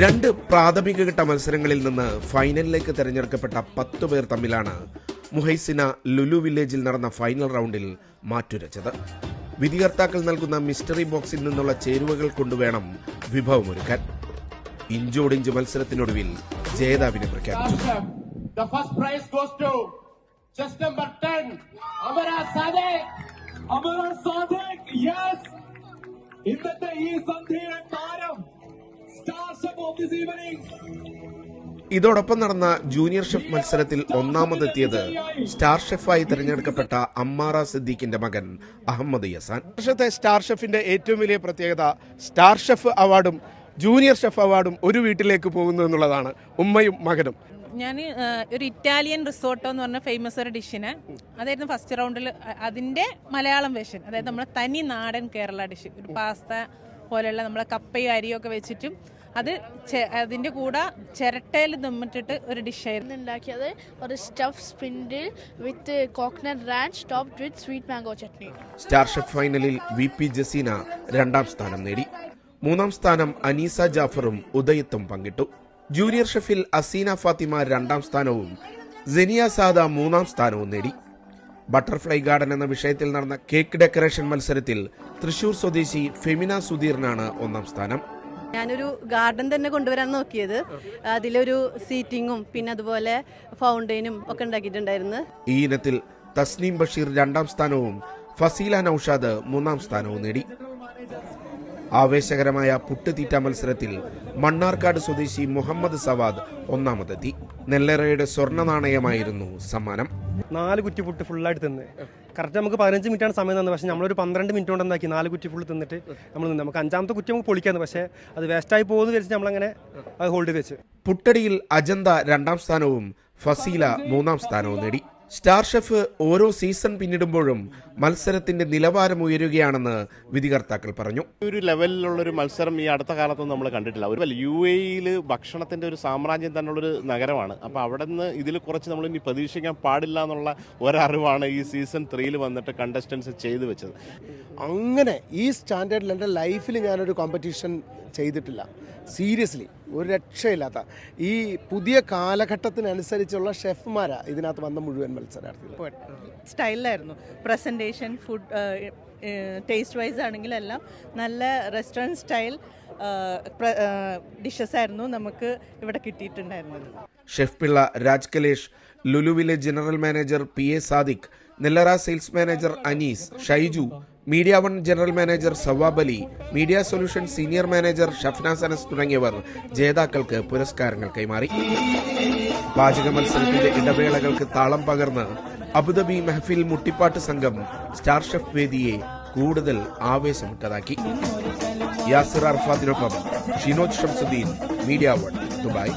രണ്ട് പ്രാഥമിക ഘട്ട മത്സരങ്ങളിൽ നിന്ന് ഫൈനലിലേക്ക് തെരഞ്ഞെടുക്കപ്പെട്ട 10 പേർ തമ്മിലാണ് മുഹൈസിന ലുലു വില്ലേജിൽ നടന്ന ഫൈനൽ റൗണ്ടിൽ മാറ്റുരച്ചത്. വിധികർത്താക്കൾ നൽകുന്ന മിസ്റ്ററി ബോക്സിൽ നിന്നുള്ള ചേരുവകൾ കൊണ്ടുവേണം വിഭവമൊരുക്കാൻ. ഇഞ്ചോടിഞ്ച് മത്സരത്തിനൊടുവിൽ ജേതാവിനെ പ്രഖ്യാപിച്ചു. ഇതോടൊപ്പം നടന്ന ജൂനിയർ ഷെഫ് മത്സരത്തിൽ ഒന്നാമതെത്തിയത് സ്റ്റാർ ഷെഫായി തെരഞ്ഞെടുക്കപ്പെട്ട അമ്മാറ സിദ്ദീഖിന്റെ മകൻ അഹമ്മദ് യസാൻ. വർഷത്തെ സ്റ്റാർ ഷെഫിന്റെ ഏറ്റവും വലിയ പ്രത്യേകത സ്റ്റാർ ഷെഫ് അവാർഡും ജൂനിയർ ഷെഫ് അവാർഡും ഒരു വീട്ടിലേക്ക് പോകുന്നു എന്നുള്ളതാണ്. ഉമ്മയും മകനും. ഞാൻ ഒരു ഇറ്റാലിയൻ റിസോർട്ടോ എന്ന് പറഞ്ഞ ഫേമസ് ഒരു ഡിഷിന് അതായിരുന്നു ഫസ്റ്റ് റൗണ്ടിൽ. അതിൻ്റെ മലയാളം വേർഷൻ, അതായത് നമ്മുടെ തനി നാടൻ കേരള ഡിഷ്, ഒരു പാസ്ത പോലെയുള്ള നമ്മളെ കപ്പയും അരിയും ഒക്കെ വെച്ചിട്ടും അത് അതിൻ്റെ കൂടെ ചിരട്ടയിൽ ദമ്മിട്ടിട്ട് ഒരു ഡിഷായിരുന്നു ഉണ്ടാക്കിയത്. ഒരു stuff spindle with coconut ranch topped with sweet mango chutney. Star chef ഫൈനലിൽ VP ജസീന 2ാം സ്ഥാനം നേടി. 3ാം സ്ഥാനം അനീസ ജാഫറും ഉദയത്തും പങ്കിട്ടു. ജൂനിയർ ഷെഫിൽ അസീന ഫാത്തിമ 2ാം സ്ഥാനവും സെനിയ സാദ 3ാം സ്ഥാനവും നേടി. ബട്ടർഫ്ലൈ ഗാർഡൻ എന്ന വിഷയത്തിൽ നടന്ന കേക്ക് ഡെക്കറേഷൻ മത്സരത്തിൽ തൃശൂർ സ്വദേശി ഫെമിന സുധീറിനാണ് 1ാം സ്ഥാനം. ഞാനൊരു ഗാർഡൻ തന്നെ കൊണ്ടുവരാൻ നോക്കിയത്. അതിലൊരു സീറ്റിങ്ങും പിന്നെ അതുപോലെ ഫൗണ്ടൈനും ഒക്കെ ഉണ്ടാക്കിയിട്ടുണ്ടായിരുന്നു. ഈ ഇനത്തിൽ തസ്നീം ബഷീർ 2ാം സ്ഥാനവും ഫസീല നൌഷാദ് 3ാം സ്ഥാനവും നേടി. ആവേശകരമായ പുട്ടുതീറ്റ മത്സരത്തിൽ മണ്ണാർക്കാട് സ്വദേശി മുഹമ്മദ് സവാദ് ഒന്നാമതെത്തി. നെല്ലറയുടെ സ്വർണ്ണ നാണയമായിരുന്നു സമ്മാനം. 4 കുറ്റി പുട്ട് ഫുള്ളായിട്ട് തിന്ന്. കറക്റ്റ് നമുക്ക് 15 മിനിറ്റാണ് സമയം തന്നത്. പക്ഷേ നമ്മളൊരു 12 മിനിറ്റ് കൊണ്ട് എന്താക്കി 4 കുറ്റി ഫുള്ള് തിന്നിട്ട് നമ്മൾ നിന്ന്. നമുക്ക് 5ാമത്തെ കുറ്റി നമുക്ക് പൊളിക്കാന്ന്, പക്ഷേ അത് വേസ്റ്റായി പോകുമെന്ന് വിചാരിച്ച് നമ്മളങ്ങനെ അത് ഹോൾഡ് ചെയ്ത് വെച്ച്. പുട്ടടിയിൽ അജന്ത 2ാം സ്ഥാനവും ഫസീല 3ാം സ്ഥാനവും നേടി. സ്റ്റാർ ഷെഫ് ഓരോ സീസൺ പിന്നിടുമ്പോഴും മത്സരത്തിന്റെ നിലവാരം ഉയരുകയാണെന്ന് വിധികർത്താക്കൾ പറഞ്ഞു. ഒരു ലെവലിലുള്ളൊരു മത്സരം ഈ അടുത്ത കാലത്തൊന്നും നമ്മൾ കണ്ടിട്ടില്ല. ഒരു UAE ഭക്ഷണത്തിന്റെ ഒരു സാമ്രാജ്യം തന്നെയുള്ളൊരു നഗരമാണ്. അപ്പോൾ അവിടെ നിന്ന് ഇതിൽ കുറച്ച് നമ്മൾ ഇനി പ്രതീക്ഷിക്കാൻ പാടില്ല എന്നുള്ള ഒരറിവാണ് ഈ സീസൺ 3 വന്നിട്ട് കണ്ടസ്റ്റൻസ് ചെയ്തു വെച്ചത്. അങ്ങനെ ഈ സ്റ്റാൻഡേർഡിൽ എൻ്റെ ലൈഫിൽ ഞാനൊരു കോമ്പറ്റീഷൻ ചെയ്തിട്ടില്ല. സീരിയസ്ലി ഒരു രക്ഷയില്ലാത്ത ഈ പുതിയ കാലഘട്ടത്തിനനുസരിച്ചുള്ള ഷെഫ്മാരാണ് ഇതിനകത്ത് വന്ന മുഴുവൻ മത്സരാർത്ഥികൾ. സ്റ്റൈലിലായിരുന്നു പ്രസൻറ്റേഷൻ, ഫുഡ് ടേസ്റ്റ് വൈസ് ആണെങ്കിലും എല്ലാം നല്ല റെസ്റ്റോറൻറ്റ് സ്റ്റൈൽ ഡിഷസ് ആയിരുന്നു നമുക്ക് ഇവിടെ കിട്ടിയിട്ടുണ്ടായിരുന്നത്. ഷെഫ് പിള്ള രാജ് കലേഷ്, ലുലുവിലെ general manager PA Sadiq, Nellara sales manager Anees, Shyju, media one general manager Sawab Ali, media solution senior manager Shafnas Anas തുടങ്ങിയവർ ജേതാക്കൾക്ക് പുരസ്കാരങ്ങൾ കൈമാറി. പാചക മത്സരത്തിന്റെ ഇടവേളകൾക്ക് താളം പകർന്ന് അബുദാബി മെഹഫിൽ മുട്ടിപ്പാട്ട് സംഘം സ്റ്റാർ ഷെഫ് വേദിയെ കൂടുതൽ ആവേശമുറ്റതാക്കി. യാസിർ അർഫാത്തിനൊപ്പം Shinoj Shamsuddin, media one, Dubai.